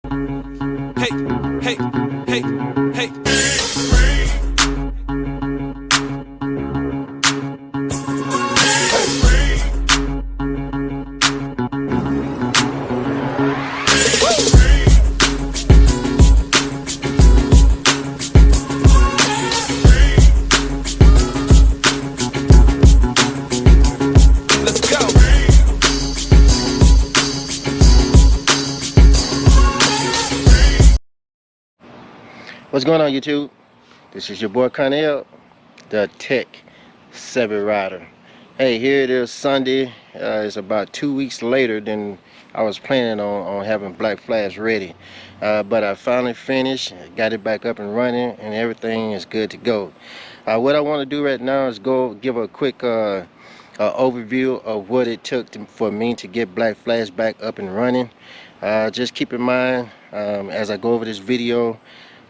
Hey, hey, hey, hey. Let's go. What's going on, YouTube? This is your boy Carnell, the Tech Savvy Rider. Hey, here it is Sunday. It's about 2 weeks later than I was planning on having Black Flash ready. But I finally finished, got it back up and running, and everything is good to go. What I want to do right now is go give a quick overview of what it took for me to get Black Flash back up and running. Just keep in mind, as I go over this video,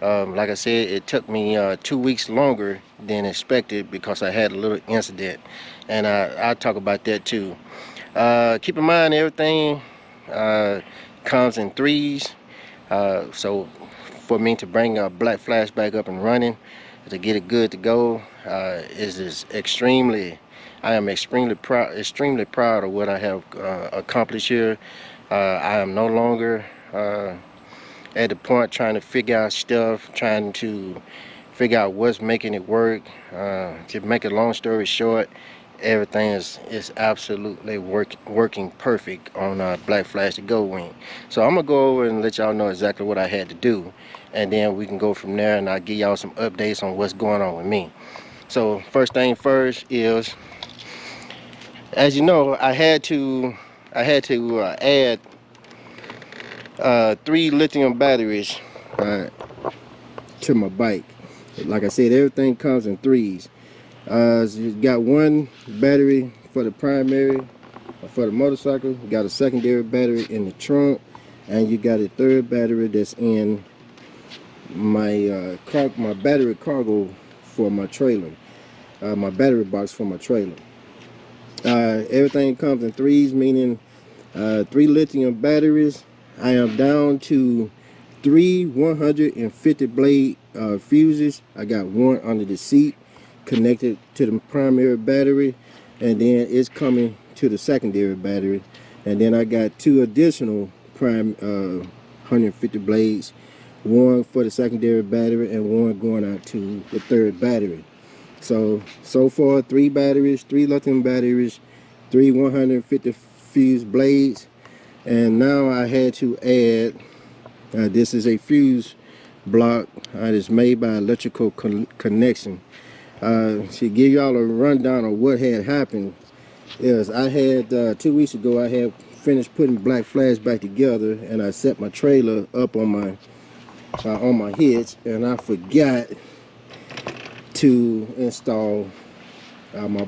like I said, it took me 2 weeks longer than expected because I had a little incident, and I'll talk about that too. Keep in mind, everything comes in threes, so for me to bring Black Flash back up and running, to get it good to go, is extremely, I am extremely proud of what I have accomplished here. I am no longer at the point trying to figure out stuff, trying to figure out what's making it work. To make a long story short, everything is absolutely working perfect on Black Flash the Goldwing. So I'm gonna go over and let y'all know exactly what I had to do, and then we can go from there, and I'll give y'all some updates on what's going on with me. So first thing first is, as you know, I had to add 3 lithium batteries to my bike. Like I said, everything comes in threes. So you got one battery for the primary for the motorcycle, you got a secondary battery in the trunk, and you got a third battery that's in my my battery cargo for my trailer, my battery box for my trailer. Everything comes in threes, meaning 3 lithium batteries. I am down to 3 150 blade fuses. I got one under the seat connected to the primary battery, and then it's coming to the secondary battery, and then I got 2 additional 150 blades, one for the secondary battery and one going out to the third battery. So far 3 batteries, 3 lithium batteries, 3 150 fuse blades. And now I had to add, this is a fuse block. It's made by Electrical Connection. To give y'all a rundown of what had happened, is I had 2 weeks ago, I had finished putting Black Flash back together, and I set my trailer up on my hitch, and I forgot to install my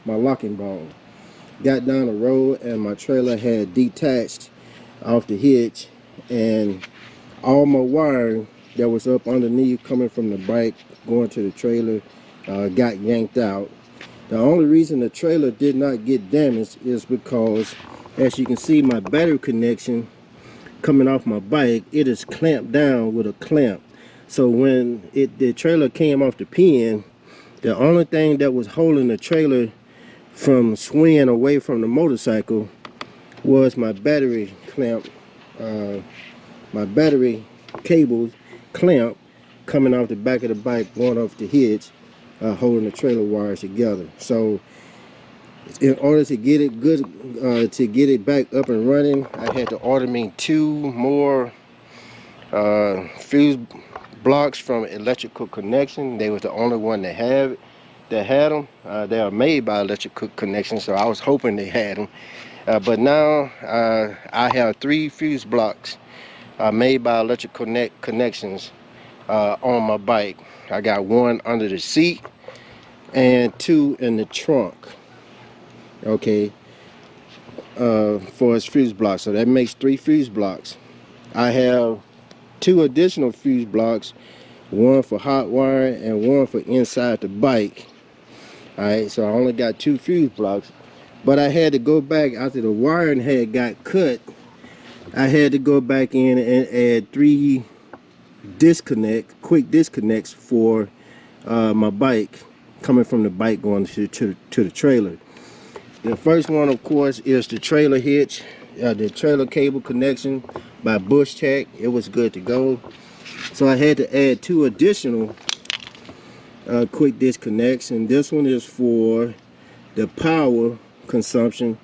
locking ball. Got down the road and my trailer had detached off the hitch, and all my wiring that was up underneath coming from the bike going to the trailer got yanked out. The only reason the trailer did not get damaged is because, as you can see, my battery connection coming off my bike, it is clamped down with a clamp. So when the trailer came off the pin, the only thing that was holding the trailer from swinging away from the motorcycle was my battery clamp, my battery cables clamp coming off the back of the bike, going off the hitch, holding the trailer wires together. So in order to get it good, to get it back up and running, I had to order me 2 more fuse blocks from Electrical Connection. They was the only one that had them. They are made by Electrical Connection, so I was hoping they had them. But now I have 3 fuse blocks made by Electrical Connections on my bike. I got 1 under the seat and 2 in the trunk. Okay, for its fuse blocks. So that makes 3 fuse blocks. I have 2 additional fuse blocks, one for hot wiring and one for inside the bike. Alright, so I only got 2 fuse blocks, but I had to go back after the wiring had got cut I had to go back in and add 3 quick disconnects for my bike, coming from the bike going to the trailer. The first one, of course, is the trailer hitch, the trailer cable connection by Bush Tech. It was good to go. So I had to add 2 additional quick disconnects, and this one is for the power consumption,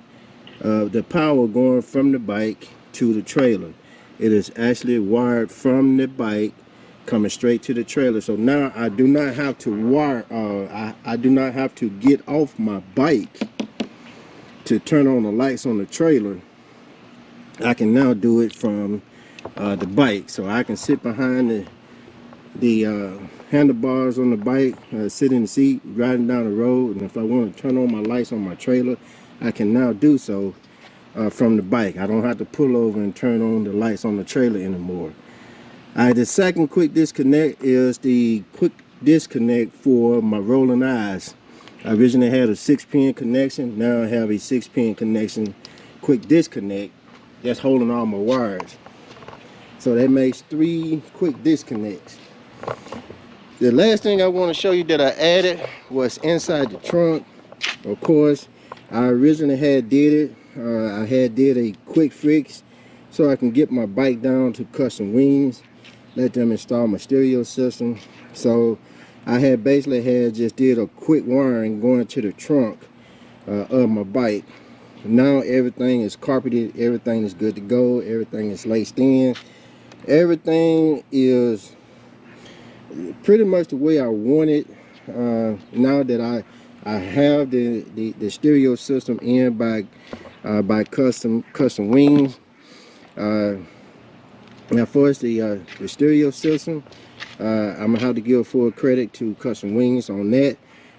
the power going from the bike to the trailer. It is actually wired from the bike coming straight to the trailer. So now I do not have to wire, I do not have to get off my bike to turn on the lights on the trailer. I can now do it from the bike. So I can sit behind the handlebars on the bike, sit in the seat, riding down the road, and if I want to turn on my lights on my trailer, I can now do so from the bike. I don't have to pull over and turn on the lights on the trailer anymore. The second quick disconnect is the quick disconnect for my rolling eyes. I originally had a 6-pin connection. Now I have a 6-pin connection quick disconnect that's holding all my wires. So that makes 3 quick disconnects. The last thing I want to show you that I added was inside the trunk. Of course, I originally had did it. I had did a quick fix so I can get my bike down to Custom Wings, let them install my stereo system. So I had basically just did a quick wiring going to the trunk of my bike. Now everything is carpeted, everything is good to go, everything is laced in, everything is pretty much the way I want it. Now that I have the stereo system in by Custom Wings. Now for the stereo system, I'm gonna have to give full credit to Custom Wings on that.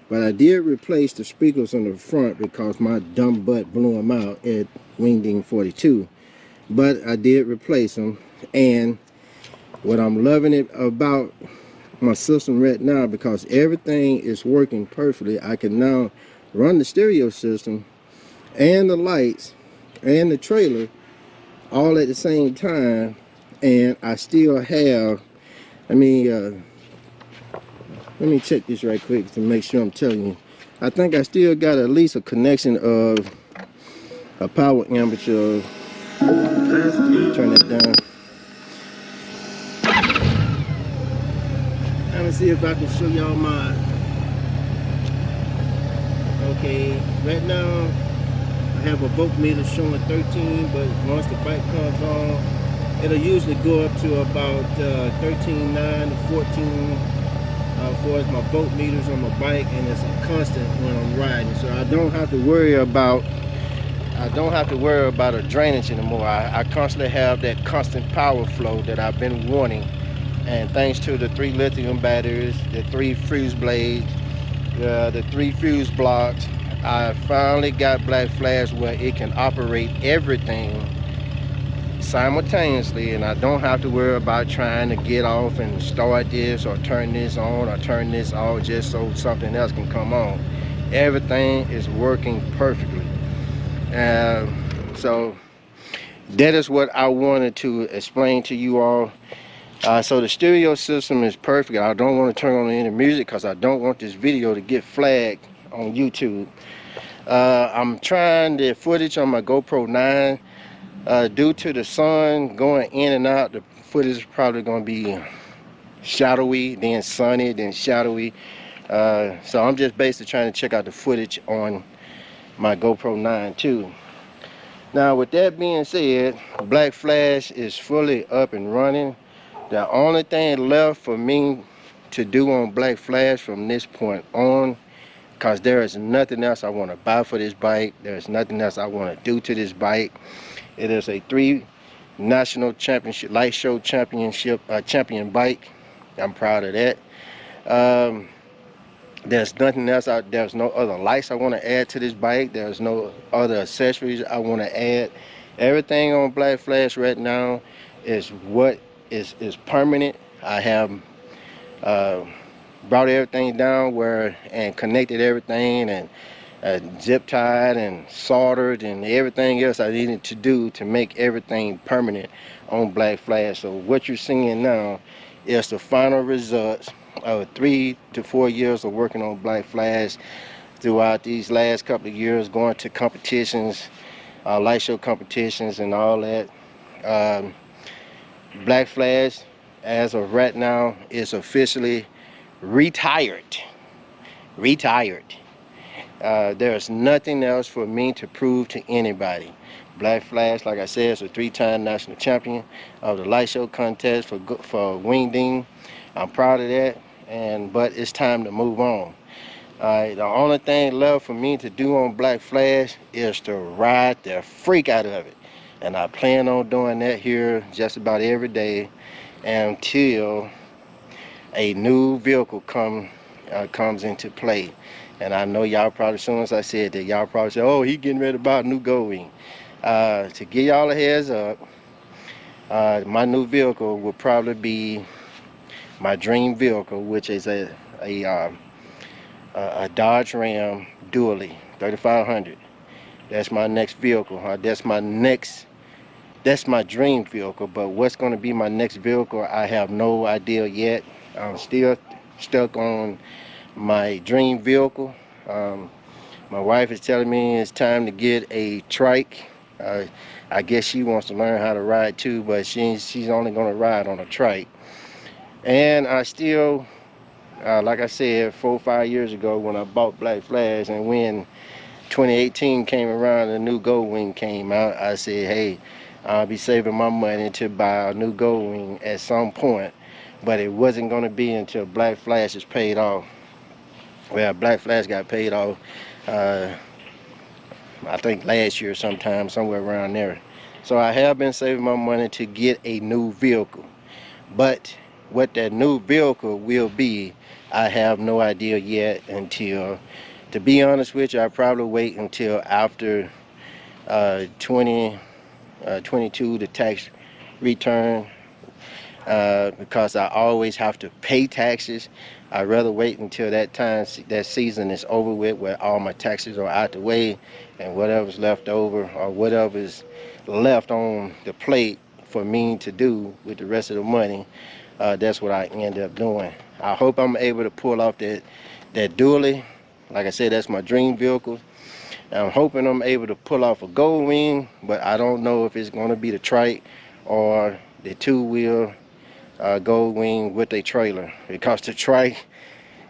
But I did replace the speakers on the front because my dumb butt blew them out at Wingding 42. But I did replace them, and what I'm loving it about my system right now, because everything is working perfectly, I can now run the stereo system and the lights and the trailer all at the same time, and I still have, let me check this right quick to make sure I'm telling you. I think I still got at least a connection of a power amperage of, let me turn that down. Let me see if I can show y'all my, okay, right now I have a voltmeter showing 13, but once the bike comes on, it'll usually go up to about 13.9 to 14 for as my voltmeters on my bike, and it's a constant when I'm riding. So I don't have to worry about a drainage anymore. I constantly have that constant power flow that I've been wanting. And thanks to the 3 lithium batteries, the 3 fuse blades, the 3 fuse blocks, I finally got Black Flash where it can operate everything simultaneously, and I don't have to worry about trying to get off and start this or turn this on or turn this off just so something else can come on. Everything is working perfectly. So that is what I wanted to explain to you all. So the stereo system is perfect. I don't want to turn on any music because I don't want this video to get flagged on YouTube. I'm trying the footage on my GoPro 9. Due to the sun going in and out, the footage is probably going to be shadowy, then sunny, then shadowy. So I'm just basically trying to check out the footage on my GoPro 9 too. Now with that being said, Black Flash is fully up and running. The only thing left for me to do on Black Flash from this point on, because there is nothing else I want to buy for this bike, there's nothing else I want to do to this bike. It is a 3 national championship, Lightshow championship, champion bike. I'm proud of that. There's nothing else out. There's no other lights I want to add to this bike. There's no other accessories I want to add. Everything on Black Flash right now is what is permanent. I have brought everything down and connected everything, and zip tied and soldered and everything else I needed to do to make everything permanent on Black Flash. So what you're seeing now is the final results of 3 to 4 years of working on Black Flash throughout these last couple of years, going to competitions, light show competitions and all that. Black Flash, as of right now, is officially retired. Retired. There's nothing else for me to prove to anybody. Black Flash, like I said, is a 3-time national champion of the light show contest for wingding. I'm proud of that, but it's time to move on. The only thing left for me to do on Black Flash is to ride the freak out of it. And I plan on doing that here just about every day until a new vehicle comes into play. And I know y'all probably, as soon as I said that, y'all probably said, oh, he getting ready to buy a new Goldwing. To give y'all a heads up, my new vehicle will probably be my dream vehicle, which is a Dodge Ram Dually 3500. That's my next vehicle. That's my dream vehicle. But what's going to be my next vehicle, I have no idea yet. I'm still stuck on my dream vehicle. My wife is telling me it's time to get a trike. I guess she wants to learn how to ride too, but she's only going to ride on a trike. And I still, like I said, 4 or 5 years ago when I bought Black Flash, and when 2018 came around and the new Goldwing came out, I said, hey, I'll be saving my money to buy a new Goldwing at some point, but it wasn't going to be until Black Flash is paid off. Well, Black Flash got paid off, I think last year sometime, somewhere around there. So I have been saving my money to get a new vehicle. But what that new vehicle will be, I have no idea yet until, to be honest with you, I'll probably wait until after 2022, the tax return, because I always have to pay taxes. I'd rather wait until that season is over with, where all my taxes are out the way, and whatever's left over or whatever's left on the plate for me to do with the rest of the money, that's what I end up doing. I hope I'm able to pull off that dually. Like I said, that's my dream vehicle. I'm hoping I'm able to pull off a Goldwing, but I don't know if it's going to be the trike or the 2-wheel Goldwing with a trailer, because the trike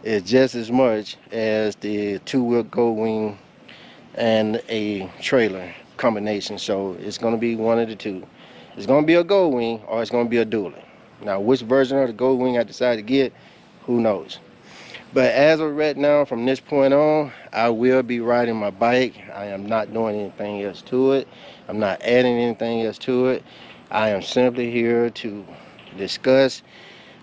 is just as much as the 2-wheel Goldwing and a trailer combination. So it's going to be one of the two. It's going to be a Goldwing or it's going to be a dually. Now, which version of the Goldwing I decide to get, who knows. But as of right now, from this point on, I will be riding my bike. I am not doing anything else to it. I'm not adding anything else to it. I am simply here to discuss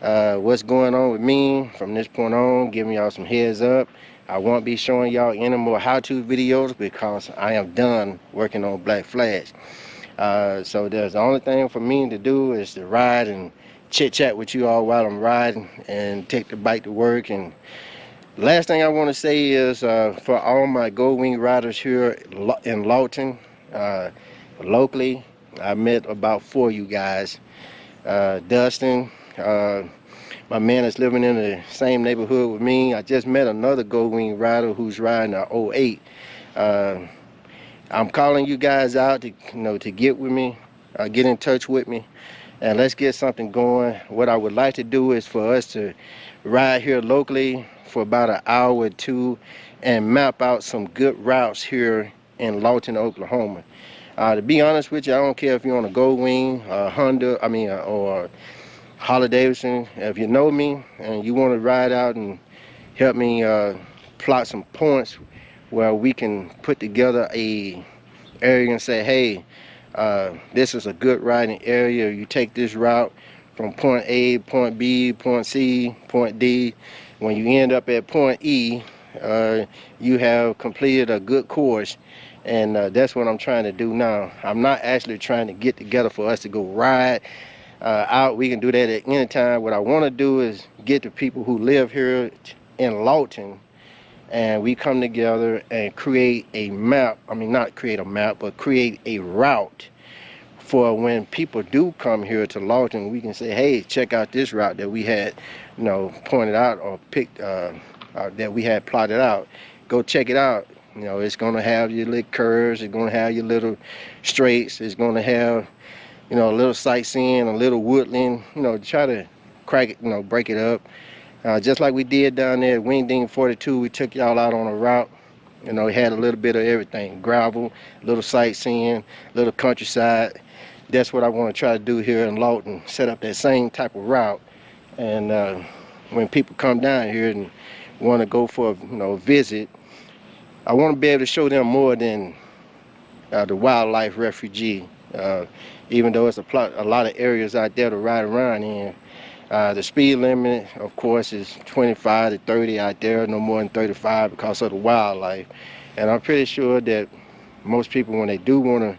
what's going on with me from this point on, giving y'all some heads up. I won't be showing y'all any more how-to videos because I am done working on Black Flash. So there's the only thing for me to do is to ride and chit-chat with you all while I'm riding and take the bike to work. And last thing I want to say is for all my Goldwing riders here in Lawton, locally, I met about 4 of you guys. Dustin, my man is living in the same neighborhood with me. I just met another Goldwing rider who's riding a 08. I'm calling you guys out to, to get with me, get in touch with me, and let's get something going. What I would like to do is for us to ride here locally for about an hour or two and map out some good routes here in Lawton, Oklahoma. To be honest with you, I don't care if you're on a Goldwing, Honda, or Harley Davidson. If you know me and you want to ride out and help me plot some points where we can put together a area and say, hey, this is a good riding area. You take this route from point A, point B, point C, point D. When you end up at point E, you have completed a good course. And that's what I'm trying to do now. I'm not actually trying to get together for us to go ride out. We can do that at any time. What I want to do is get the people who live here in Lawton and we come together and create a map. I mean, not create a map, but create a route for when people do come here to Lawton. We can say, hey, check out this route that we had, pointed out or picked, that we had plotted out. Go check it out. It's going to have your little curves. It's going to have your little straights. It's going to have, a little sightseeing, a little woodland. Try to crack it, break it up. Just like we did down there at Wingding 42, we took y'all out on a route. It had a little bit of everything: gravel, little sightseeing, little countryside. That's what I want to try to do here in Lawton. Set up that same type of route, and when people come down here and want to go for a visit, I want to be able to show them more than the wildlife refugee. Even though it's a lot of areas out there to ride around in. The speed limit, of course, is 25 to 30 out there, no more than 35 because of the wildlife. And I'm pretty sure that most people, when they do want to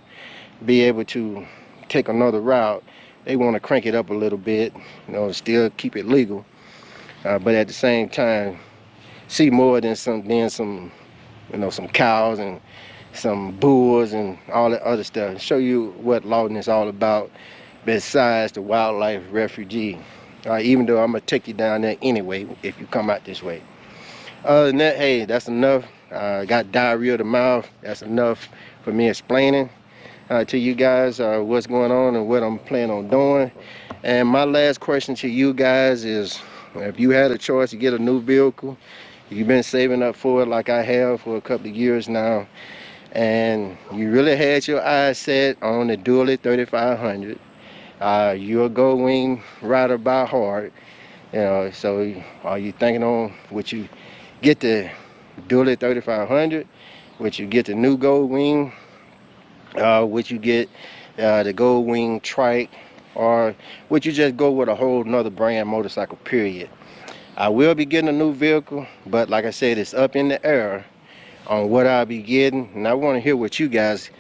be able to take another route, they want to crank it up a little bit, still keep it legal, but at the same time, see more than some cows and some bulls and all that other stuff. Show you what Lawton is all about besides the wildlife refugee. Even though I'm gonna take you down there anyway if you come out this way. Other than that, hey, that's enough. Got diarrhea of the mouth. That's enough for me explaining to you guys what's going on and what I'm planning on doing. And my last question to you guys is, if you had a choice to get a new vehicle, you've been saving up for it like I have for a couple of years now, and you really had your eyes set on the Dually 3500. You're a Goldwing rider by heart, so are you thinking on would you get the Dually 3500? Would you get the new Goldwing? Would you get the Goldwing trike? Or would you just go with a whole nother brand motorcycle, period? I will be getting a new vehicle, but like I said, it's up in the air on what I'll be getting, and I want to hear what you guys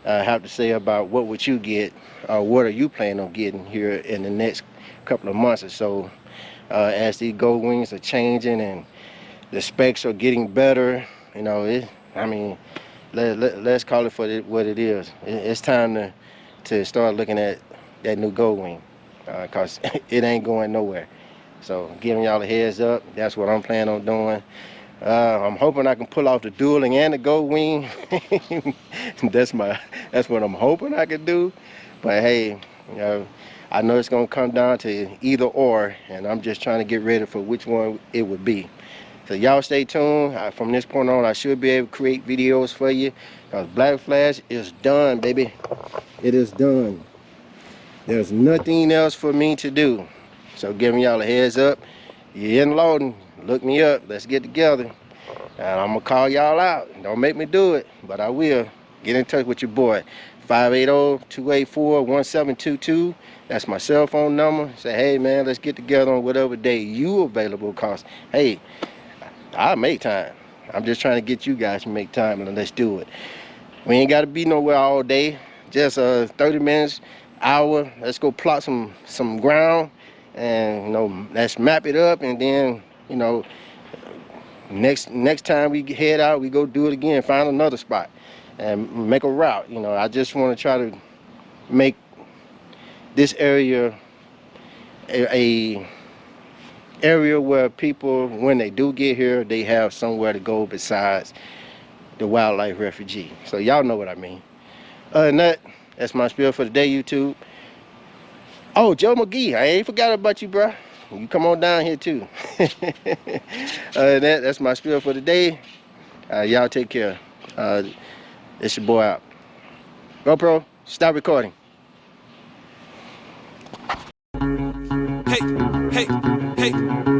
have to say about what would you get, what are you planning on getting here in the next couple of months or so, as these Goldwings are changing and the specs are getting better. Let's call it for what it is. It's time to start looking at that new Goldwing, because it ain't going nowhere. So giving y'all a heads up, that's what I'm planning on doing. I'm hoping I can pull off the dueling and the Goldwing. That's what I'm hoping I can do. But hey, I know it's gonna come down to either or, and I'm just trying to get ready for which one it would be. So y'all stay tuned. From this point on, I should be able to create videos for you. Black Flash is done, baby. It is done. There's nothing else for me to do. So giving y'all a heads up. You're in Lawton, look me up. Let's get together. And I'm gonna call y'all out. Don't make me do it, but I will. Get in touch with your boy. 580-284-1722. That's my cell phone number. Say, hey man, let's get together on whatever day you available, cause hey, I'll make time. I'm just trying to get you guys to make time, and let's do it. We ain't gotta be nowhere all day. Just 30 minutes, hour. Let's go plot some ground, and let's map it up, and then next time we head out, we go do it again, find another spot and make a route. I just want to try to make this area a area where people, when they do get here, they have somewhere to go besides the wildlife refugee. So y'all know what I mean. Other than that, that's my spiel for the day, YouTube. Oh, Joe McGee, I ain't forgot about you, bro. You come on down here too. That's my spiel for the day. Y'all take care. It's your boy out. GoPro, stop recording. Hey, hey, hey.